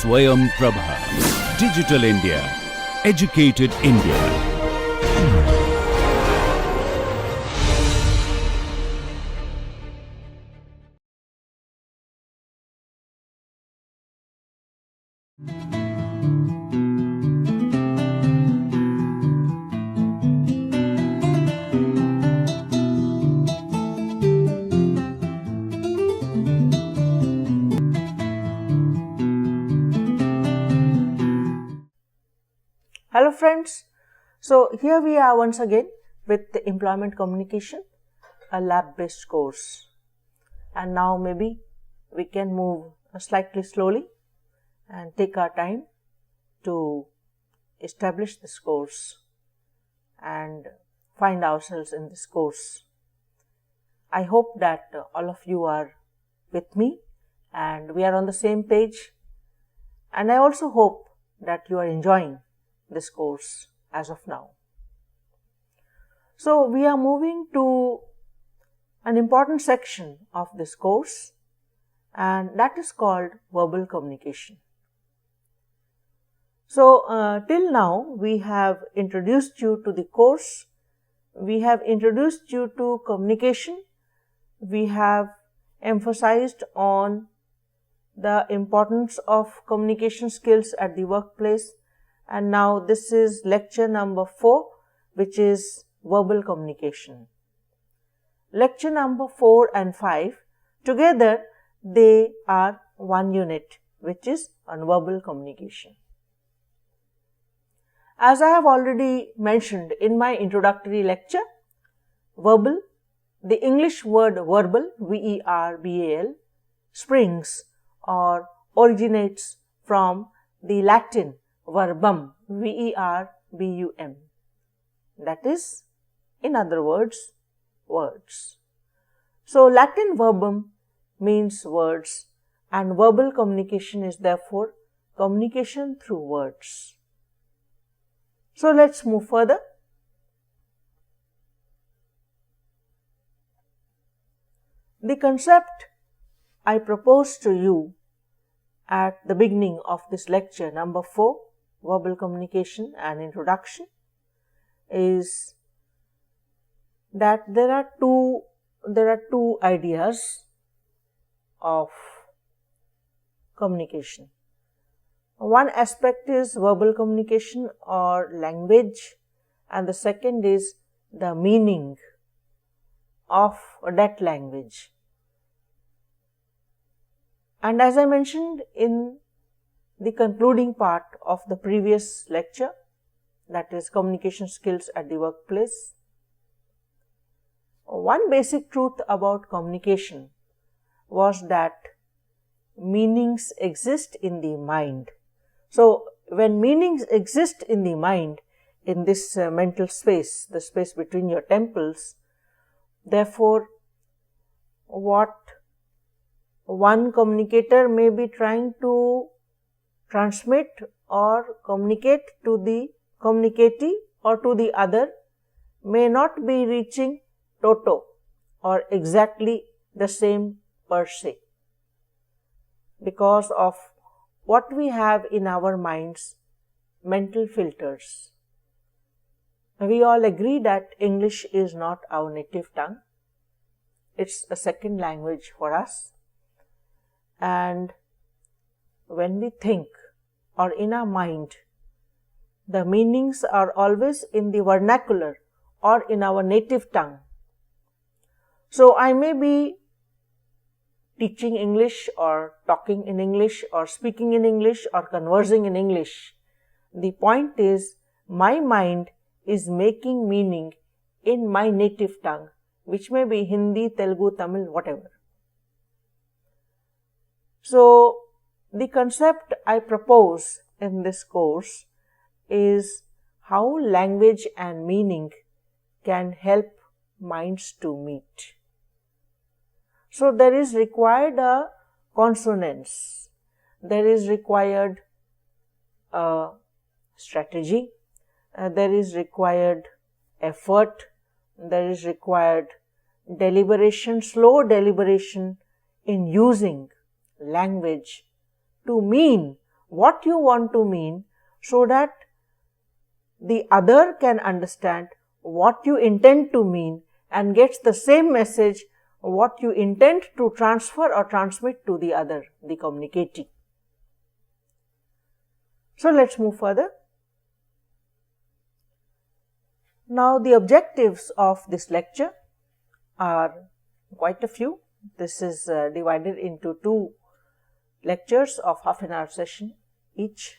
Swayam Prabha. Digital India. Educated India. Hello friends, so here we are once again with the employment communication, a lab-based course, and now maybe we can move slightly slowly and take our time to establish this course and find ourselves in this course. I hope that all of you are with me and we are on the same page, and I also hope that you are enjoying this course as of now. So we are moving to an important section of this course, and that is called verbal communication. So till now we have introduced you to the course, we have introduced you to communication, we have emphasized on the importance of communication skills at the workplace, and now this is lecture number 4, which is verbal communication. Lecture number 4 and 5 together they are one unit, which is on verbal communication. As I have already mentioned in my introductory lecture, verbal, the English word verbal, V-E-R-B-A-L, springs or originates from the Latin verbum, V-E-R-B-U-M, that is, in other words, words. So Latin verbum means words, and verbal communication is therefore communication through words. So let's move further. The concept I propose to you at the beginning of this lecture number 4, verbal communication and introduction, is that there are two ideas of communication. One aspect is verbal communication or language, and the second is the meaning of that language. And as I mentioned in the concluding part of the previous lecture, that is communication skills at the workplace, one basic truth about communication was that meanings exist in the mind. So when meanings exist in the mind, in this mental space, the space between your temples, therefore what one communicator may be trying to transmit or communicate to the communicatee or to the other may not be reaching toto or exactly the same per se, because of what we have in our minds, mental filters. We all agree that English is not our native tongue. It's a second language for us. And when we think or in our mind, the meanings are always in the vernacular or in our native tongue. So I may be teaching English or talking in English or speaking in English or conversing in English. The point is, my mind is making meaning in my native tongue, which may be Hindi, Telugu, Tamil, whatever. So the concept I propose in this course is how language and meaning can help minds to meet. So there is required a consonance, there is required a strategy, there is required effort, there is required deliberation, slow deliberation in using language to mean what you want to mean so that the other can understand what you intend to mean and gets the same message what you intend to transfer or transmit to the other, the communicatee. So let's move further. Now the objectives of this lecture are quite a few. This is divided into 2 lectures of half an hour session each.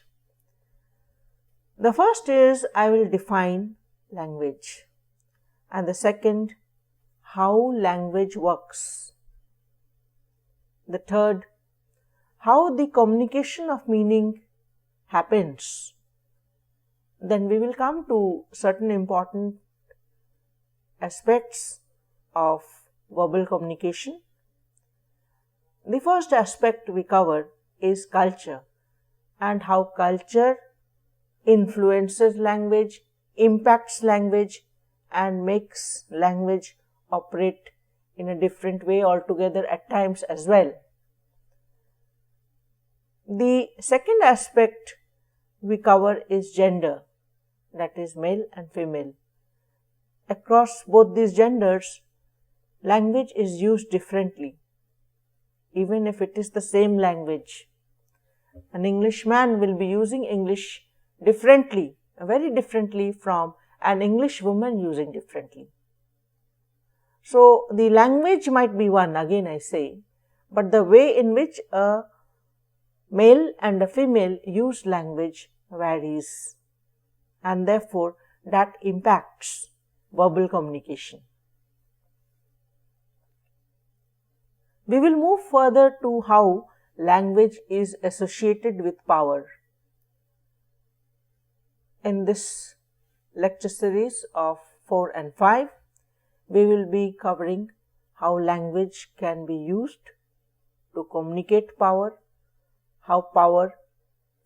The first is I will define language, and the second, how language works. The third, how the communication of meaning happens. Then we will come to certain important aspects of verbal communication. The first aspect we cover is culture, and how culture influences language, impacts language, and makes language operate in a different way altogether at times as well. The second aspect we cover is gender, that is male and female. Across both these genders, language is used differently, even if it is the same language. An Englishman will be using English differently, very differently from an English woman using differently. So the language might be one, again I say, but the way in which a male and a female use language varies, and therefore that impacts verbal communication. We will move further to how language is associated with power. In this lecture series of 4 and 5, we will be covering how language can be used to communicate power, how power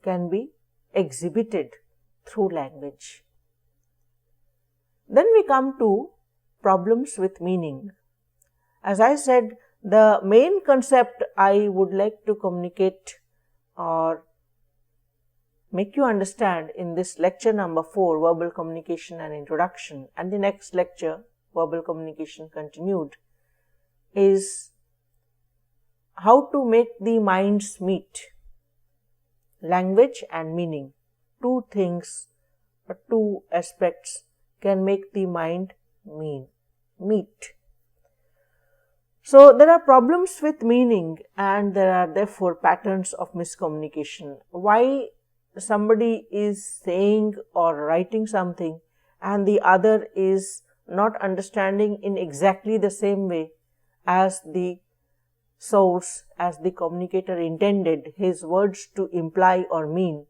can be exhibited through language. Then we come to problems with meaning. As I said, the main concept I would like to communicate or make you understand in this lecture number 4, verbal communication and introduction, and the next lecture, verbal communication continued, is how to make the minds meet. Language and meaning, 2 things or 2 aspects can make the mind meet. So there are problems with meaning, and there are therefore patterns of miscommunication. Why somebody is saying or writing something and the other is not understanding in exactly the same way as the source, as the communicator intended his words to imply or mean.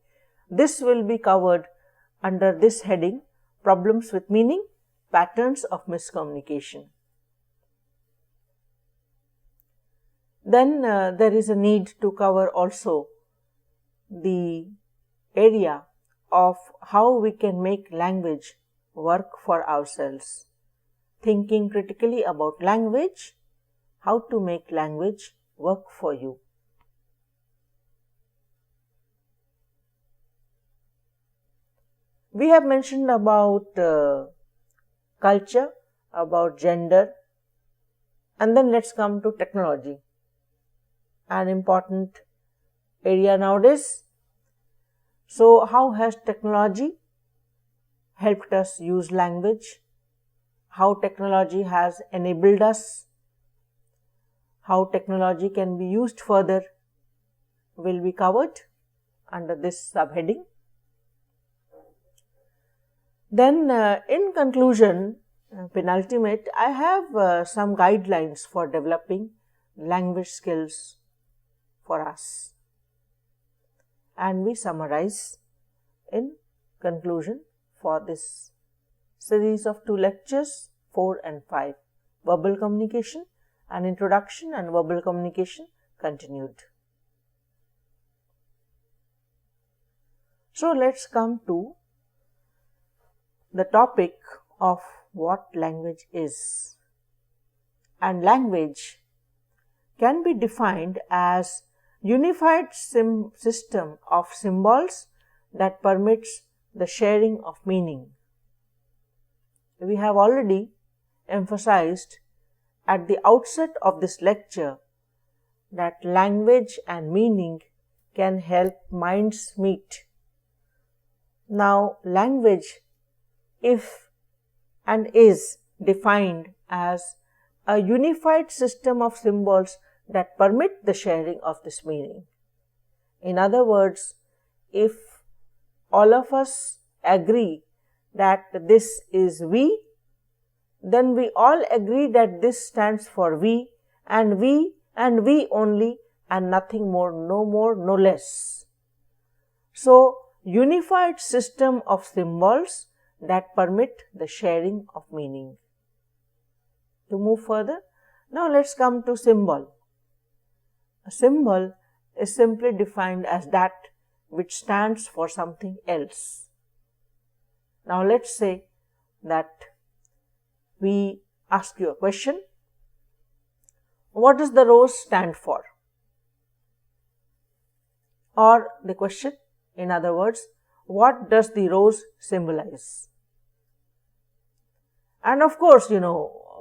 This will be covered under this heading, problems with meaning, patterns of miscommunication. Then there is a need to cover also the area of how we can make language work for ourselves. Thinking critically about language, how to make language work for you. We have mentioned about culture, about gender, and then let's come to technology, an important area nowadays. So how has technology helped us use language? How technology has enabled us? How technology can be used further will be covered under this subheading. Then in conclusion, penultimate, I have some guidelines for developing language skills for us, and we summarize in conclusion for this series of 2 lectures, 4 and 5, verbal communication, an introduction and verbal communication continued. So let's come to the topic of what language is. And language can be defined as unified system of symbols that permits the sharing of meaning. We have already emphasized at the outset of this lecture that language and meaning can help minds meet. Now, language, if and is defined as a unified system of symbols that permit the sharing of this meaning. In other words, if all of us agree that this is we, then we all agree that this stands for we and we only, and nothing more, no less. So, unified system of symbols that permit the sharing of meaning. To move further, now let's come to symbol. A symbol is simply defined as that which stands for something else. Now let's say that we ask you a question. What does the rose stand for? Or the question, in other words, what does the rose symbolize? And of course,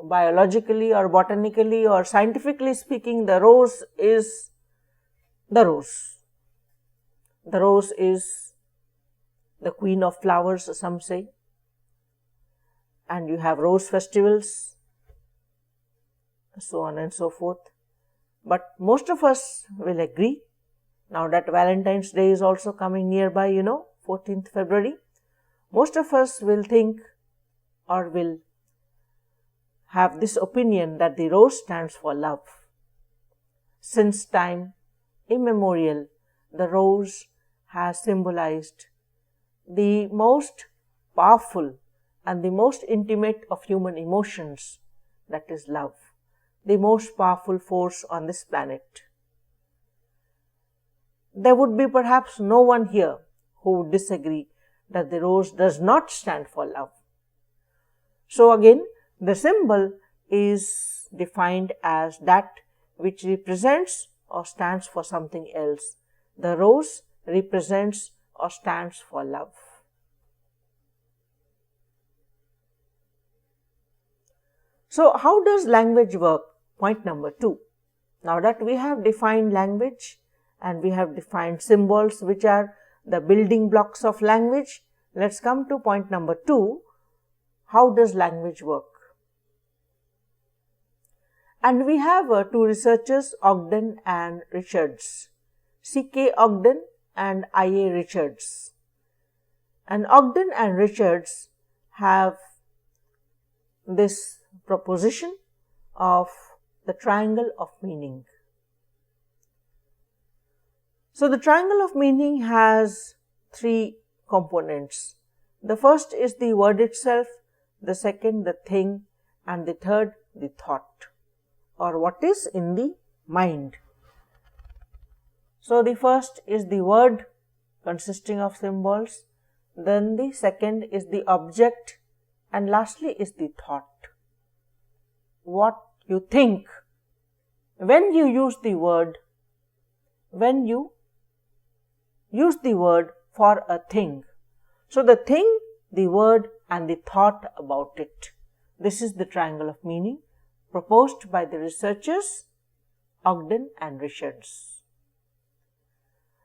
biologically or botanically or scientifically speaking, the rose is the rose. The rose is the queen of flowers, some say. And you have rose festivals, so on and so forth. But most of us will agree, now that Valentine's Day is also coming nearby, 14th February, most of us will think or will have this opinion that the rose stands for love. Since time immemorial, the rose has symbolized the most powerful and the most intimate of human emotions, that is love, the most powerful force on this planet. There would be perhaps no one here who would disagree that the rose does not stand for love. So again, the symbol is defined as that which represents or stands for something else. The rose represents or stands for love. So, how does language work? Point number 2. Now that we have defined language and we have defined symbols which are the building blocks of language, let's come to point number 2. How does language work? And we have two researchers, Ogden and Richards, C.K. Ogden and I.A. Richards. And Ogden and Richards have this proposition of the triangle of meaning. So, the triangle of meaning has 3 components. The first is the word itself, the second the thing, and the third the thought, or what is in the mind. So, the first is the word consisting of symbols, then the second is the object, and lastly is the thought. What you think when you use the word, for a thing. So, the thing, the word and the thought about it. This is the triangle of meaning proposed by the researchers Ogden and Richards.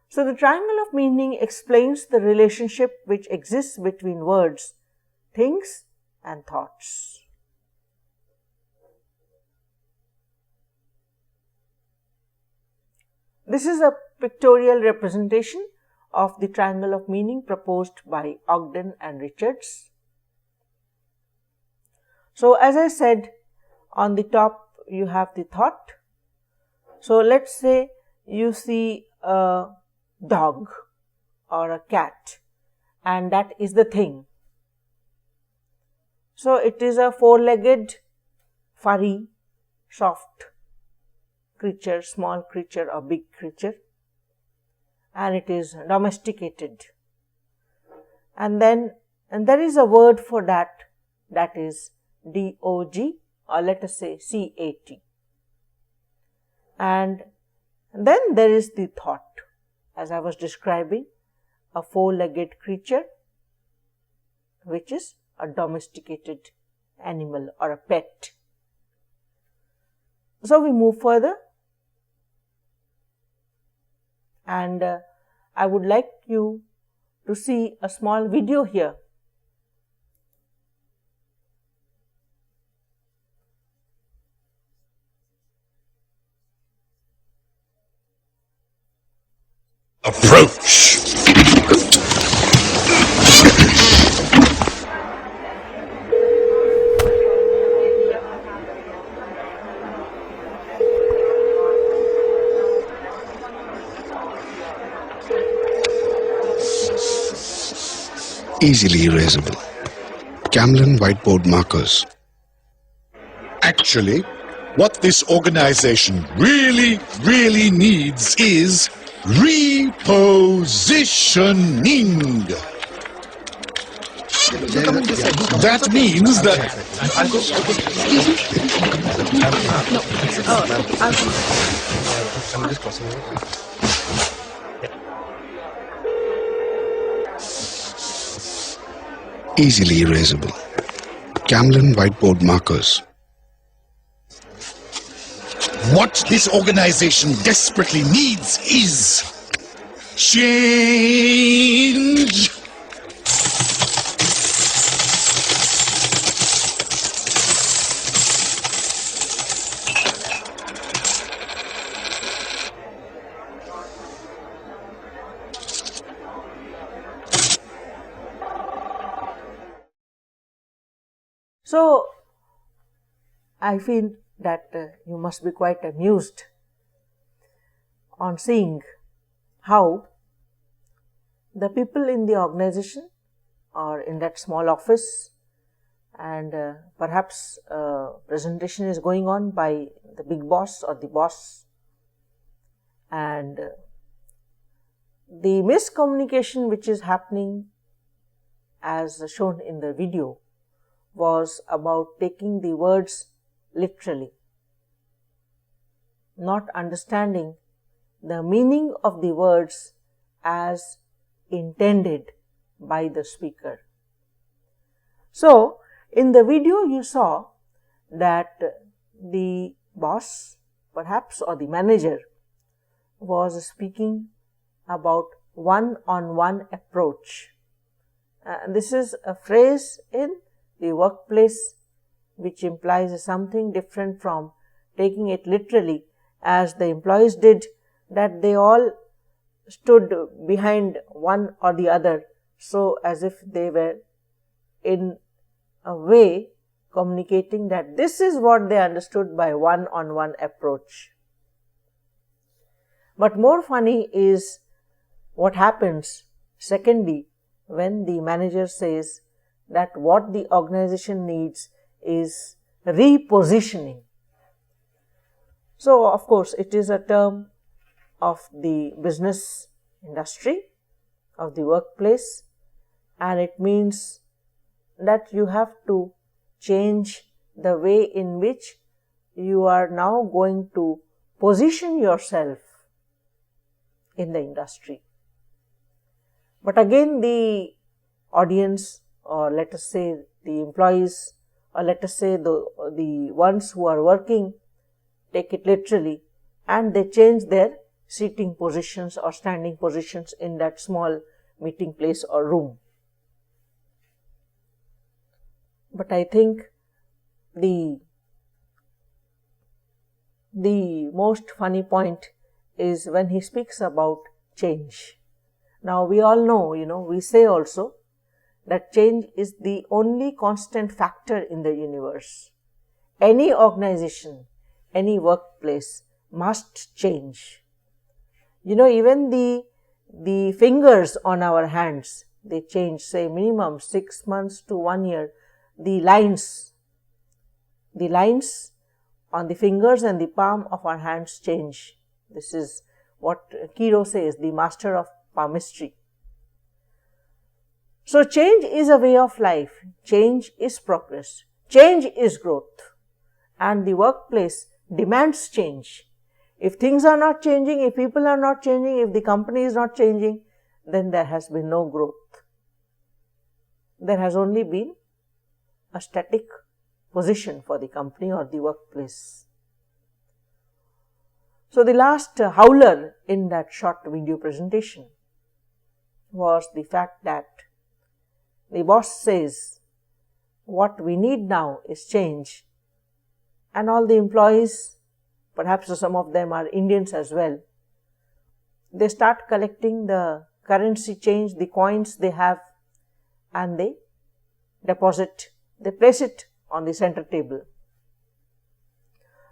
So, the triangle of meaning explains the relationship which exists between words, things and thoughts. This is a pictorial representation of the triangle of meaning proposed by Ogden and Richards. So, as I said, on the top you have the thought. So, let's say you see a dog or a cat, and that is the thing. So, it is a 4-legged, furry, soft creature, small creature or big creature, and it is domesticated. And there is a word for that, that is dog, or let us say cat. And Then there is the thought, as I was describing, a four-legged creature which is a domesticated animal or a pet. So we move further, and I would like you to see a small video here. Approach. Easily erasable. Camlin whiteboard markers. Actually, what this organization really needs is repositioning. That means that Easily erasable. Camlin whiteboard markers. what this organization desperately needs is change. So, I feel that you must be quite amused on seeing how the people in the organization or in that small office, and perhaps presentation is going on by the big boss or the boss, and the miscommunication which is happening as shown in the video was about taking the words literally, not understanding the meaning of the words as intended by the speaker. So, in the video you saw that the boss, perhaps, or the manager was speaking about one-on-one approach. This is a phrase in the workplace which implies something different from taking it literally, as the employees did, that they all stood behind one or the other, so as if they were in a way communicating that this is what they understood by one-on-one approach. But more funny is what happens secondly when the manager says that what the organization needs is repositioning. So, of course, it is a term of the business industry, of the workplace, and it means that you have to change the way in which you are now going to position yourself in the industry. But again, the audience, or let us say the employees, or let us say the ones who are working, take it literally, and they change their seating positions or standing positions in that small meeting place or room. But I think the most funny point is when he speaks about change. Now we all know, we say also that change is the only constant factor in the universe. Any organization, any workplace must change. Even the fingers on our hands, they change, say minimum 6 months to 1 year. The lines on the fingers and the palm of our hands change. This is what Kiro says, the master of palmistry. So change is a way of life, change is progress, change is growth, and the workplace demands change. If things are not changing, if people are not changing, if the company is not changing, then there has been no growth. There has only been a static position for the company or the workplace. So the last howler in that short video presentation was the fact that the boss says, what we need now is change, and all the employees, perhaps some of them are Indians as well, they start collecting the currency change, the coins they have, and they deposit, they place it on the center table.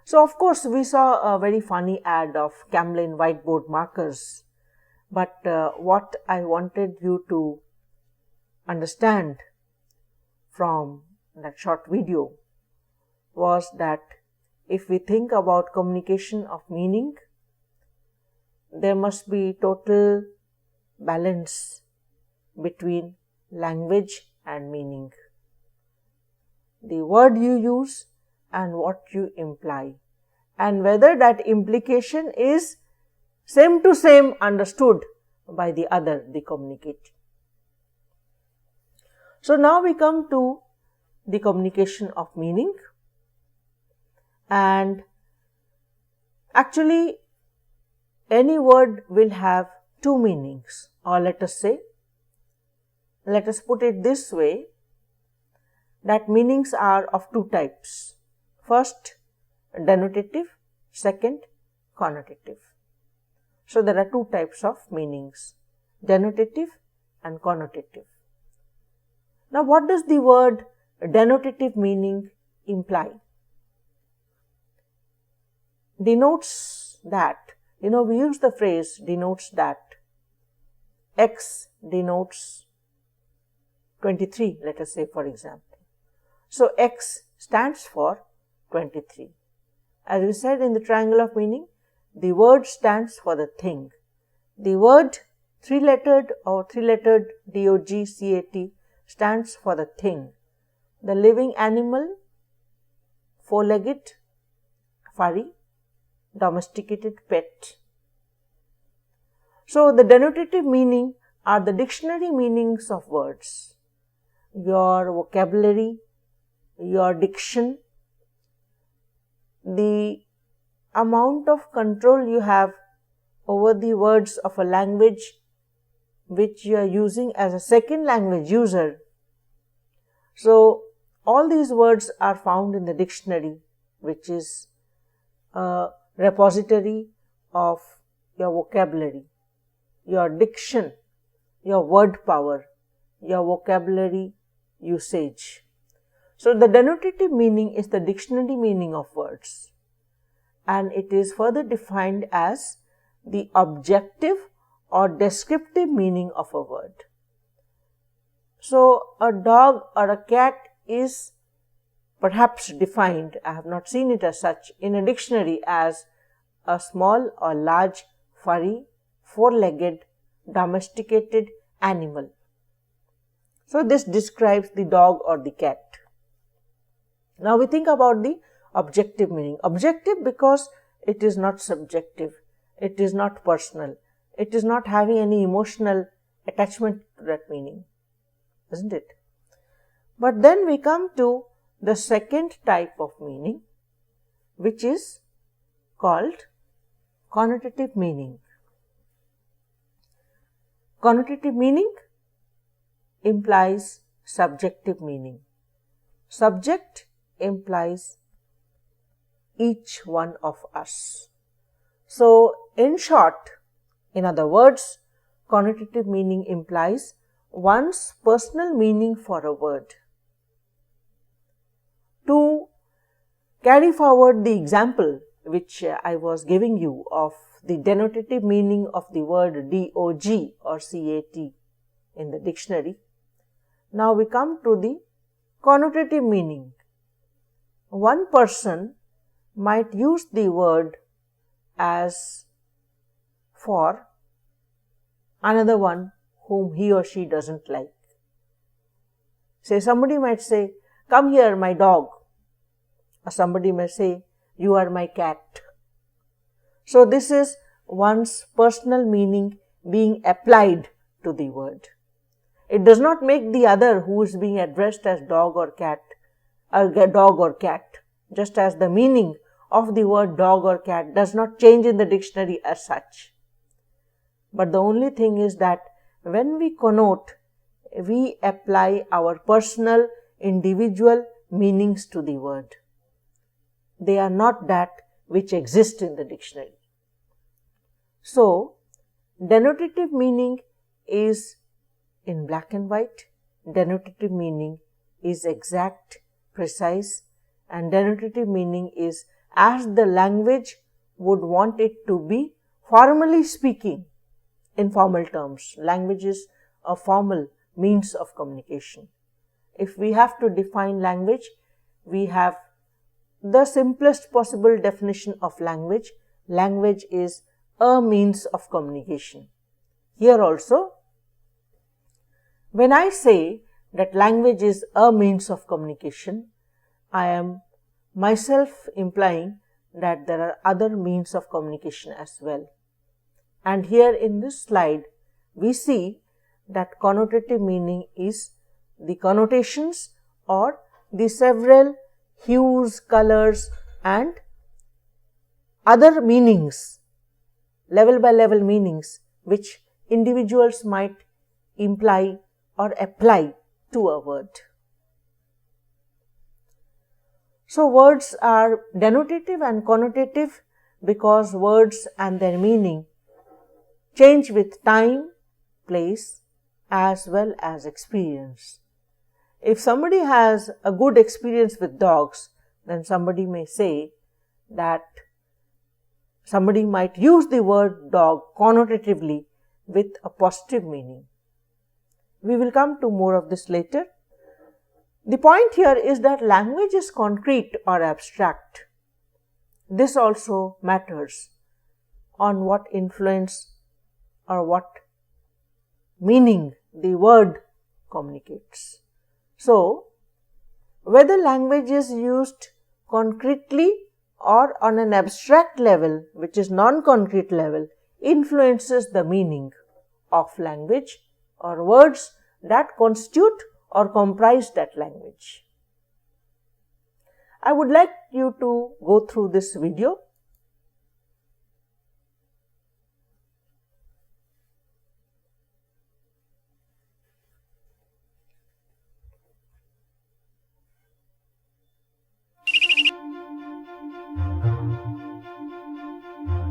So of course we saw a very funny ad of Camlin whiteboard markers, but what I wanted you to understand from that short video was that if we think about communication of meaning, there must be total balance between language and meaning. The word you use and what you imply, and whether that implication is same to same understood by the other, the communicator. So now we come to the communication of meaning, and actually any word will have two meanings, or let us put it this way, that meanings are of two types. First, denotative, second, connotative. So there are two types of meanings, denotative and connotative. Now what does the word denotative meaning imply? Denotes that, we use the phrase denotes that. X denotes 23, let us say, for example. So X stands for 23. As we said in the triangle of meaning, the word stands for the thing. The word three-lettered DOGCAT stands for the thing. The living animal, four-legged, furry, domesticated pet. So the denotative meaning are the dictionary meanings of words. Your vocabulary, your diction, the amount of control you have over the words of a language which you are using as a second language user. So all these words are found in the dictionary, which is a repository of your vocabulary, your diction, your word power, your vocabulary usage. So the denotative meaning is the dictionary meaning of words, and it is further defined as the objective or descriptive meaning of a word. So a dog or a cat is perhaps defined, I have not seen it as such, in a dictionary as a small or large, furry, four-legged, domesticated animal. So this describes the dog or the cat. Now we think about the objective meaning. Objective because it is not subjective, it is not personal, it is not having any emotional attachment to that meaning, isn't it? But then we come to the second type of meaning, which is called connotative meaning. Connotative meaning implies subjective meaning. Subject implies each one of us. So in short, in other words, connotative meaning implies one's personal meaning for a word. To carry forward the example which I was giving you of the denotative meaning of the word DOG or CAT in the dictionary, now we come to the connotative meaning. One person might use the word as for another one whom he or she doesn't like. Say somebody might say, "Come here, my dog," or somebody may say, "You are my cat." So this is one's personal meaning being applied to the word. It does not make the other who is being addressed as dog or cat, just as the meaning of the word dog or cat does not change in the dictionary as such. But the only thing is that when we connote, we apply our personal, individual meanings to the word. They are not that which exist in the dictionary. So, denotative meaning is in black and white, denotative meaning is exact, precise, and denotative meaning is as the language would want it to be, formally speaking, in formal terms. Language is a formal means of communication. If we have to define language, we have the simplest possible definition of language. Language is a means of communication. Here also, when I say that language is a means of communication, I am myself implying that there are other means of communication as well. And here in this slide, we see that connotative meaning is the connotations or the several hues, colors and other meanings, level by level meanings, which individuals might imply or apply to a word. So words are denotative and connotative because words and their meaning change with time, place, as well as experience. If somebody has a good experience with dogs, then somebody may say that somebody might use the word dog connotatively with a positive meaning. We will come to more of this later. The point here is that language is concrete or abstract. This also matters on what influence or what meaning the word communicates. So, whether language is used concretely or on an abstract level, which is non-concrete level, influences the meaning of language or words that constitute or comprise that language. I would like you to go through this video.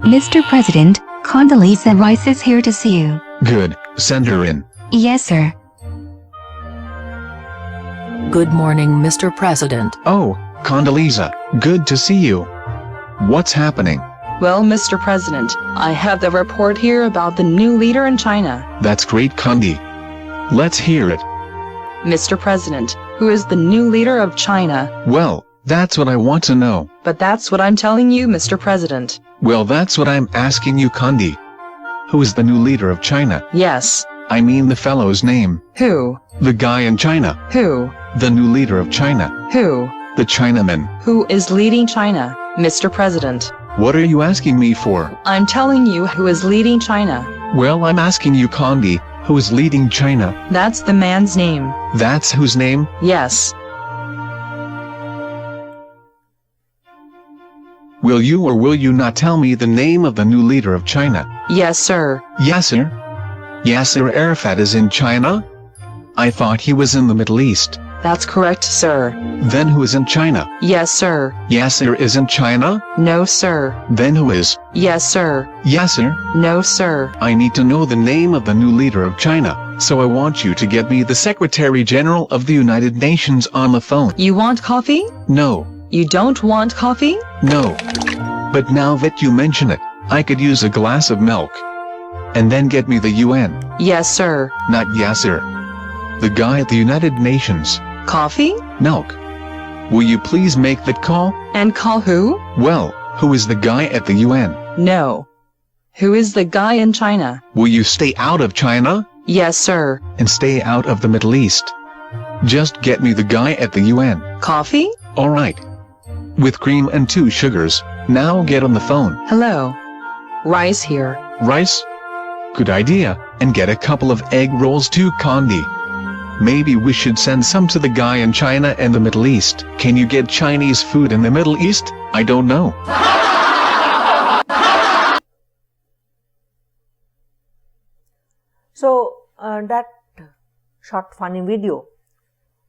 Mr. President, Condoleezza Rice is here to see you. Good, send her in. Yes, sir. Good morning, Mr. President. Oh, Condoleezza, good to see you. What's happening? Well, Mr. President, I have the report here about the new leader in China. That's great, Condi. Let's hear it. Mr. President, who is the new leader of China? Well, that's what I want to know. But that's what I'm telling you, Mr. President. Well, that's what I'm asking you, Condi. Who is the new leader of China? Yes. I mean the fellow's name. Who? The guy in China. Who? The new leader of China. Who? The Chinaman. Who is leading China, Mr. President? What are you asking me for? I'm telling you who is leading China. Well, I'm asking you, Condi, who is leading China? That's the man's name. That's whose name? Yes. Will you or will you not tell me the name of the new leader of China? Yes, sir. Yasser? Yasser Arafat is in China? I thought he was in the Middle East. That's correct, sir. Then who is in China? Yes, sir. Yasser is in China? No, sir. Then who is? Yes, sir. Yasser? No, sir. I need to know the name of the new leader of China, so I want you to get me the Secretary General of the United Nations on the phone. You want coffee? No. You don't want coffee? No. But now that you mention it, I could use a glass of milk. And then get me the UN. Yes, sir. Not Yasser. The guy at the United Nations. Coffee? Milk. Will you please make that call? And call who? Well, who is the guy at the UN? No. Who is the guy in China? Will you stay out of China? Yes, sir. And stay out of the Middle East? Just get me the guy at the UN. Coffee? Alright. With cream and 2 sugars. Now get on the phone. Hello. rice here. Rice? Good idea, and get a couple of egg rolls too, Condi. Maybe we should send some to the guy in China and the Middle East. Can you get Chinese food in the Middle East? I don't know. So that short funny video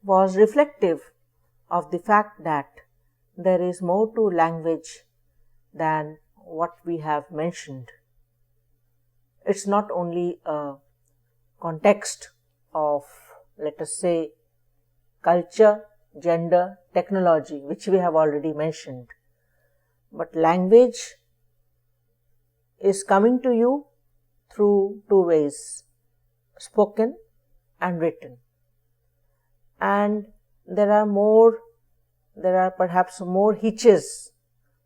was reflective of the fact that there is more to language than what we have mentioned. It's not only a context of, let us say, culture, gender, technology, which we have already mentioned, but language is coming to you through two ways, spoken and written. And there are perhaps more hitches,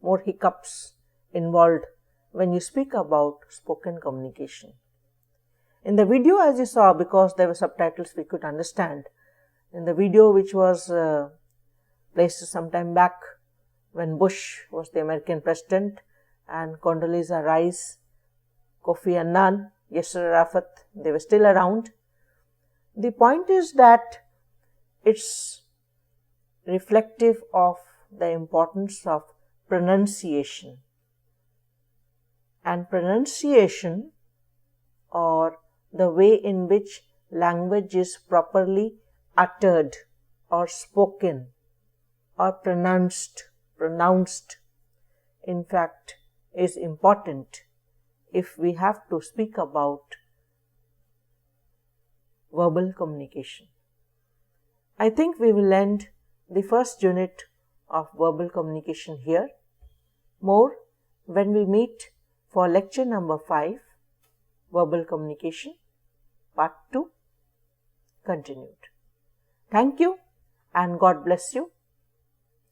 more hiccups involved when you speak about spoken communication. In the video, as you saw, because there were subtitles we could understand, in the video which was placed some time back when Bush was the American president and Condoleezza Rice, Kofi Annan, Yasser Arafat, they were still around. The point is that it's reflective of the importance of pronunciation. And pronunciation, or the way in which language is properly uttered or spoken or pronounced, in fact, is important if we have to speak about verbal communication. I think we will end the first unit of verbal communication here. More when we meet for lecture number 5, Verbal Communication, Part 2, continued. Thank you and God bless you.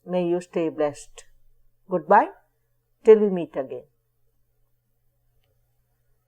May you stay blessed. Goodbye till we meet again.